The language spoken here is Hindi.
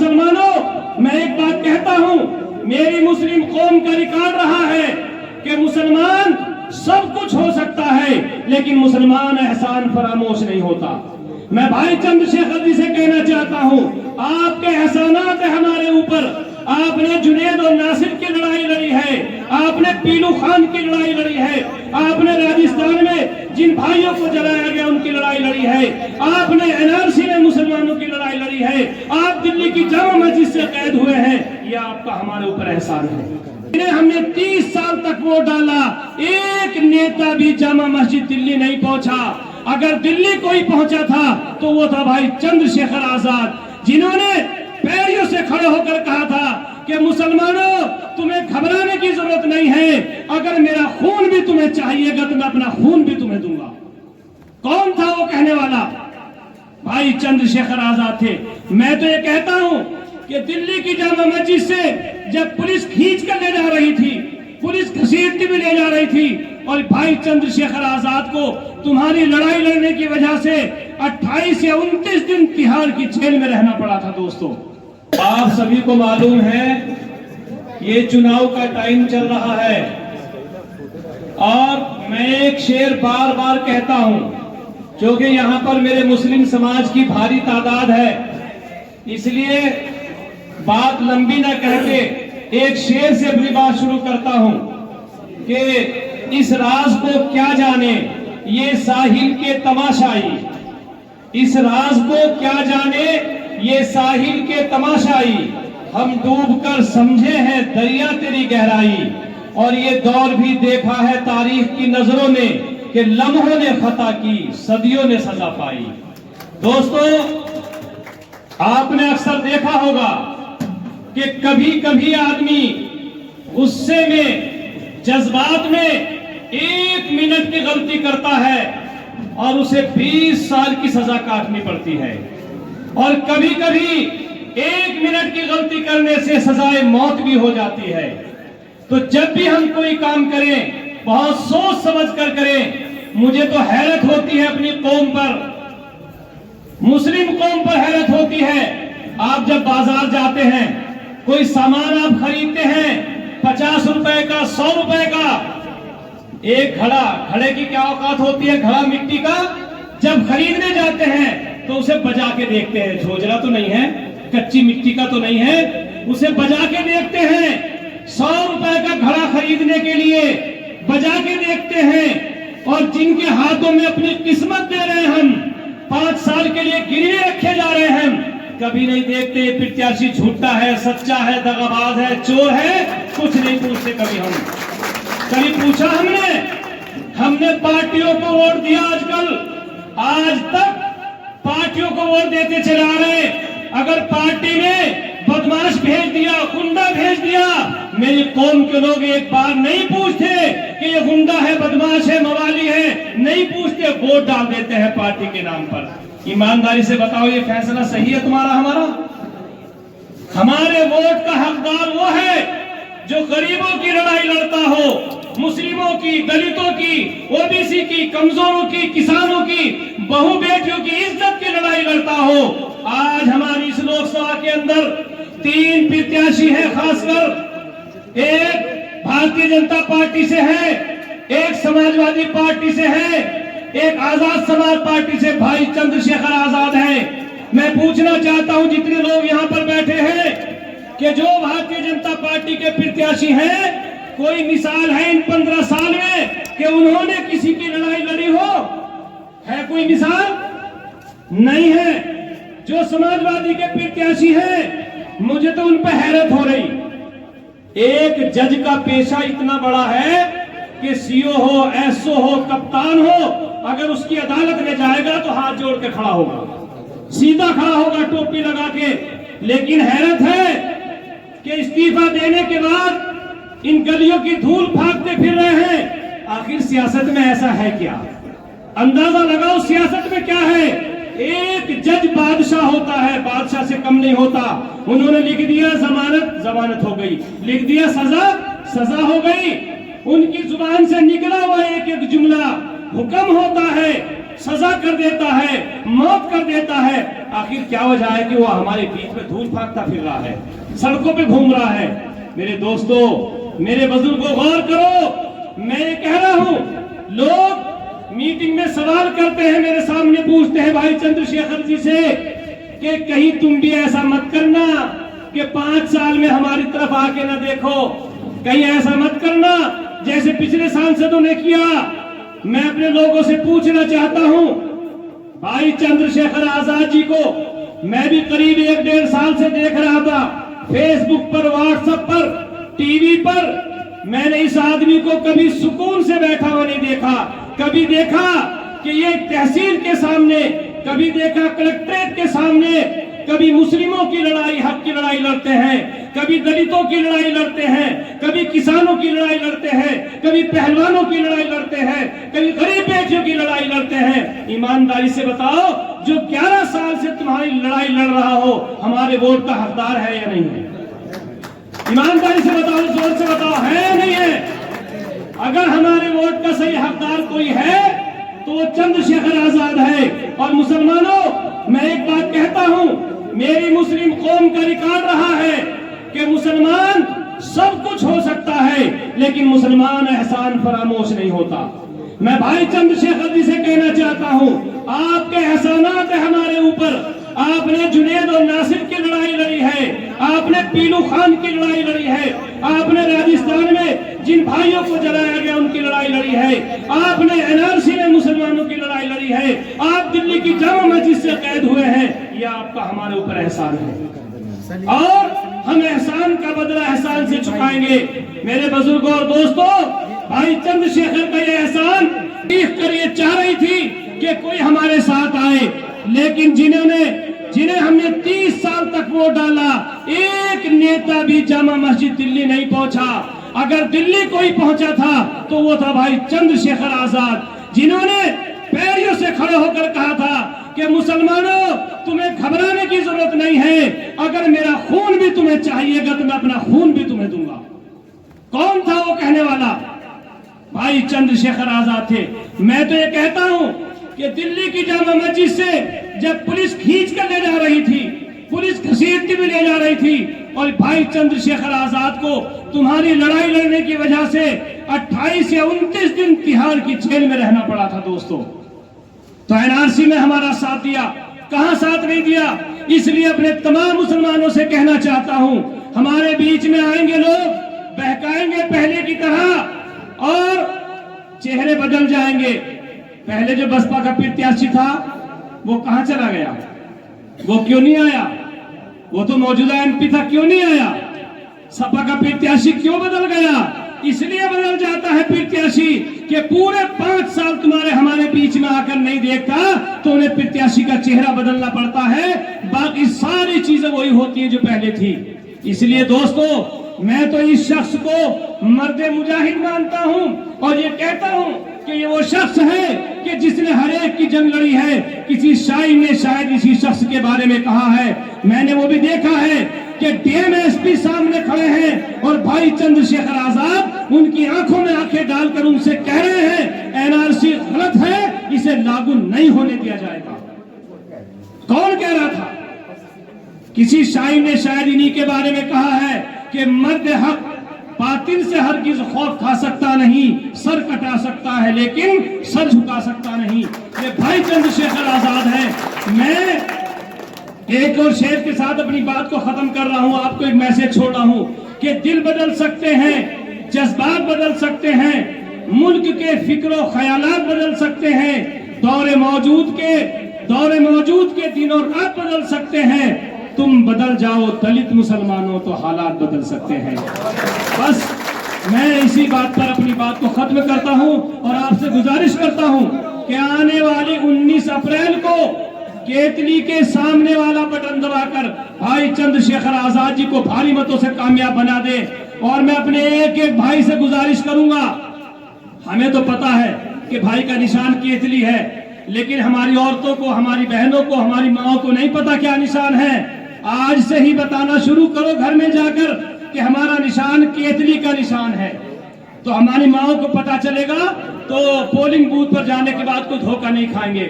मुसलमानों, मैं एक बात कहता हूं, मेरी मुस्लिम कौम का रिकॉर्ड रहा है कि मुसलमान सब कुछ हो सकता है, लेकिन मुसलमान एहसान फरामोश नहीं होता। मैं भाई चंद्रशेखर जी से कहना चाहता हूं, आपके एहसानात है हमारे ऊपर। आपने जुनेद और नासिर की लड़ाई लड़ी है, आपने पीलू खान की लड़ाई लड़ी है, आपने राजस्थान में जिन भाइयों को जलाया गया उनकी लड़ाई लड़ी है, आपने एनआरसी में मुसलमानों की लड़ाई लड़ी है, आप दिल्ली की जामा मस्जिद से कैद हुए हैं। यह आपका हमारे ऊपर एहसान है। हमने 30 साल तक वोट डाला, एक नेता भी जामा मस्जिद दिल्ली नहीं पहुंचा। अगर दिल्ली कोई पहुंचा था तो वो था भाई चंद्रशेखर आजाद, जिन्होंने पैरों से खड़े होकर कहा था कि मुसलमानों, तुम्हें घबराने की जरूरत नहीं है, अगर मेरा खून भी तुम्हें चाहिएगा तो मैं अपना खून भी तुम्हें दूंगा। कौन था वो कहने वाला? भाई चंद्रशेखर आजाद थे। मैं तो ये कहता हूं कि दिल्ली की जामा मस्जिद से जब पुलिस खींच कर ले जा रही थी, पुलिस घसीटती भी ले जा रही थी, और भाई चंद्रशेखर आजाद को तुम्हारी लड़ाई लड़ने की वजह से 28 या 29 दिन तिहाड़ की जेल में रहना पड़ा था। दोस्तों, आप सभी को मालूम है ये चुनाव का टाइम चल रहा है, और मैं एक शेर बार बार कहता हूं, क्योंकि यहां पर मेरे मुस्लिम समाज की भारी तादाद है, इसलिए बात लंबी ना कहते एक शेर से अपनी बात शुरू करता हूं कि इस राज को क्या जाने ये साहिल के तमाशाई, इस राज को क्या जाने ये साहिल के तमाशाई, हम डूबकर समझे हैं दरिया तेरी गहराई, और ये दौर भी देखा है तारीख की नजरों ने कि लम्हों ने खता की, सदियों ने सजा पाई। दोस्तों, आपने अक्सर देखा होगा कि कभी कभी आदमी गुस्से में, जज्बात में 1 मिनट की गलती करता है और उसे 20 साल की सजा काटनी पड़ती है, और कभी कभी 1 मिनट की गलती करने से सजाए मौत भी हो जाती है। तो जब भी हम कोई काम करें बहुत सोच समझ कर करें। मुझे तो हैरत होती है अपनी कौम पर, मुस्लिम कौम पर हैरत होती है। आप जब बाजार जाते हैं, कोई सामान आप खरीदते हैं 50 रुपए का, 100 रुपए का, एक घड़े की क्या औकात होती है, घड़ा मिट्टी का, जब खरीदने जाते हैं तो उसे बजा के देखते हैं, झोझरा तो नहीं है, कच्ची मिट्टी का तो नहीं है, उसे बजा के देखते हैं। 100 रुपए का घड़ा खरीदने के लिए बजा के देखते हैं, और जिनके हाथों में अपनी किस्मत दे रहे हैं हम, 5 साल के लिए गिरवी रखे जा रहे हैं, कभी नहीं देखते ये प्रत्याशी झूठा है, सच्चा है, दगाबाज है, चोर है, कुछ नहीं पूछते कभी हम। कभी पूछा हमने पार्टियों को वोट दिया, आजकल आज तक पार्टियों को वोट देते चले आ रहे। अगर पार्टी ने बदमाश भेज दिया, गुंडा भेज दिया, मेरी कौम के लोग एक बार नहीं पूछते कि ये गुंडा है, बदमाश है, मवाली है, नहीं पूछते, वोट डाल देते हैं पार्टी के नाम पर। ईमानदारी से बताओ, ये फैसला सही है तुम्हारा, हमारा? हमारे वोट का हकदार वो है जो गरीबों की लड़ाई लड़ता हो, मुस्लिमों की, दलितों की, ओबीसी की, कमजोरों की, किसानों की, बहू बेटियों की इज्जत की लड़ाई लड़ता हो। आज हमारी इस लोकसभा के अंदर 3 प्रत्याशी हैं, खासकर एक भारतीय जनता पार्टी से है, एक समाजवादी पार्टी से है, एक आजाद समाज पार्टी से भाई चंद्रशेखर आजाद है। मैं पूछना चाहता हूं जितने लोग यहां पर बैठे हैं कि जो भारतीय जनता पार्टी के प्रत्याशी हैं, कोई मिसाल है इन 15 साल में कि उन्होंने किसी की लड़ाई लड़ी हो? है कोई मिसाल? नहीं है। जो समाजवादी के प्रत्याशी हैं, मुझे तो उन पर हैरत हो रही। एक जज का पेशा इतना बड़ा है कि सीओ हो, एसओ हो, कप्तान हो, अगर उसकी अदालत में जाएगा तो हाथ जोड़ के खड़ा होगा, सीधा खड़ा होगा टोपी लगा के। लेकिन हैरत है कि इस्तीफा देने के बाद इन गलियों की धूल भागते फिर रहे हैं। आखिर सियासत में ऐसा है क्या? अंदाजा लगाओ सियासत में क्या है। एक जज बादशाह होता है, बादशाह से कम नहीं होता। उन्होंने लिख दिया जमानत, जमानत हो गई, लिख दिया सजा, सजा हो गई। उनकी जुबान से निकला हुआ एक एक जुमला हुक्म होता है। सजा कर देता है, मौत कर देता है। आखिर क्या वजह है कि वो हमारे बीच में धूल फाकता फिर रहा है, सड़कों पे घूम रहा है। मेरे दोस्तों, मेरे बुजुर्गों, गौर करो, मैं ये कह रहा हूं, लोग मीटिंग में सवाल करते हैं, मेरे सामने पूछते हैं भाई चंद्रशेखर जी से कि कहीं तुम भी ऐसा मत करना कि 5 साल में हमारी तरफ आके ना देखो, कहीं ऐसा मत करना जैसे पिछले सांसदों ने किया। मैं अपने लोगों से पूछना चाहता हूं, भाई चंद्रशेखर आजाद जी को मैं भी करीब 1-1.5 साल से देख रहा था, फेसबुक पर, व्हाट्सएप पर, टीवी पर। मैंने इस आदमी को कभी सुकून से बैठा हुआ नहीं देखा। कभी देखा कि ये तहसील के सामने, कभी देखा कलेक्ट्रेट के सामने, कभी मुस्लिमों की लड़ाई, हक की लड़ाई लड़ते हैं, कभी दलितों की लड़ाई लड़ते हैं, कभी किसानों की लड़ाई लड़ते हैं, कभी पहलवानों की लड़ाई लड़ते हैं, कभी गरीब बेटियों की लड़ाई लड़ते हैं। ईमानदारी से बताओ, जो 11 साल से तुम्हारी लड़ाई लड़ रहा हो, हमारे वोट का हकदार है या नहीं है? ईमानदारी से बताओ, जोर से बताओ, है या नहीं है? अगर हमारे वोट का सही हकदार कोई है तो वो चंद्रशेखर आजाद है। और मुसलमानों, मैं एक बात कहता हूं, मेरी मुस्लिम कौम का रिकॉर्ड रहा है कि मुसलमान सब कुछ हो सकता है, लेकिन मुसलमान एहसान फरामोश नहीं होता। मैं भाई चंद्रशेखर जी से कहना चाहता हूं, आपके एहसानात है हमारे ऊपर। आपने जुनेद और नासिर की लड़ाई लड़ी है, आपने पीलू खान की लड़ाई लड़ी है, आपने राजस्थान में जिन भाइयों को जलाया गया उनकी लड़ाई लड़ी है, आपने एनआरसी में मुसलमानों की लड़ाई लड़ी है, आप दिल्ली की जामा मस्जिद से कैद हुए हैं। यह आपका हमारे ऊपर एहसान है और हम एहसान का बदला एहसान से चुकाएंगे। मेरे बुजुर्गों और दोस्तों, भाई चंद्रशेखर का यह एहसान देख कर ये चाह रही थी कि कोई हमारे साथ आए, लेकिन जिन्हें हमने 30 साल तक वोट डाला, एक नेता भी जामा मस्जिद दिल्ली नहीं पहुंचा। अगर दिल्ली कोई पहुंचा था तो वो था भाई चंद्रशेखर आजाद, जिन्होंने पैरों से खड़े होकर कहा था कि मुसलमानों, तुम्हें घबराने की जरूरत नहीं है, अगर मेरा खून भी तुम्हें चाहिएगा तो मैं अपना खून भी तुम्हें दूंगा। कौन था वो कहने वाला? भाई चंद्रशेखर आजाद थे। मैं तो ये कहता हूं कि दिल्ली की जामा मस्जिद से जब पुलिस खींच कर ले जा रही थी, पुलिस घसीटती भी ले जा रही थी, और भाई चंद्रशेखर आजाद को तुम्हारी लड़ाई लड़ने की वजह से 28 या 29 दिन तिहाड़ की जेल में रहना पड़ा था। दोस्तों, तो एनआरसी में हमारा साथ दिया, कहां साथ नहीं दिया? इसलिए अपने तमाम मुसलमानों से कहना चाहता हूं, हमारे बीच में आएंगे लोग, बहकाएंगे पहले की तरह और चेहरे बदल जाएंगे। पहले जो बसपा का प्रत्याशी था वो कहां चला गया? वो क्यों नहीं आया? वो तो मौजूदा एमपी था, क्यों नहीं आया? सपा का प्रत्याशी क्यों बदल गया? इसलिए बदल जाता है प्रत्याशी कि पूरे 5 साल तुम्हारे हमारे बीच में आकर नहीं देखता तो उन्हें प्रत्याशी का चेहरा बदलना पड़ता है, बाकी सारी चीजें वही होती है जो पहले थी। इसलिए दोस्तों, मैं तो इस शख्स को मर्द मुजाहिद मानता हूं और ये कहता हूं कि ये वो शख्स है कि जिसने हर एक की जंग लड़ी है। किसी शायर ने शायद इसी शख्स के बारे में कहा है, मैंने वो भी देखा है कि डीएमएसपी सामने खड़े हैं और भाई चंद्रशेखर आजाद उनकी आंखों में आंखें डालकर उनसे कह रहे हैं एनआरसी गलत है, इसे लागू नहीं होने दिया जाएगा। कौन कह रहा था? किसी शायर ने शायद इन्हीं के बारे में कहा है कि मर्द हक बातिल से हरगिज खौफ खा सकता नहीं, सर कटा सकता है लेकिन सर झुका सकता नहीं। ये भाई चंद्रशेखर आजाद है। मैं एक और शेर के साथ अपनी बात को खत्म कर रहा हूं, आपको एक मैसेज छोड़ रहा हूं कि दिल बदल सकते हैं, जज्बात बदल सकते हैं, मुल्क के फिक्र ख्यालात बदल सकते हैं, दौरे मौजूद के दिनों रात बदल सकते हैं। तुम बदल जाओ दलित मुसलमानों तो हालात बदल सकते हैं। बस मैं इसी बात पर अपनी बात को खत्म करता हूं और आपसे गुजारिश करता हूं कि आने वाली 19 अप्रैल को केतली के सामने वाला बटन दबाकर भाई चंद्रशेखर आजाद जी को भारी मतों से कामयाब बना दे। और मैं अपने एक एक भाई से गुजारिश करूंगा, हमें तो पता है कि भाई का निशान केतली है, लेकिन हमारी औरतों को, हमारी बहनों को, हमारी माओ को नहीं पता क्या निशान है। आज से ही बताना शुरू करो घर में जाकर कि हमारा निशान केतली का निशान है। तो हमारी माओ को पता चलेगा तो पोलिंग बूथ पर जाने के बाद कोई धोखा नहीं खाएंगे।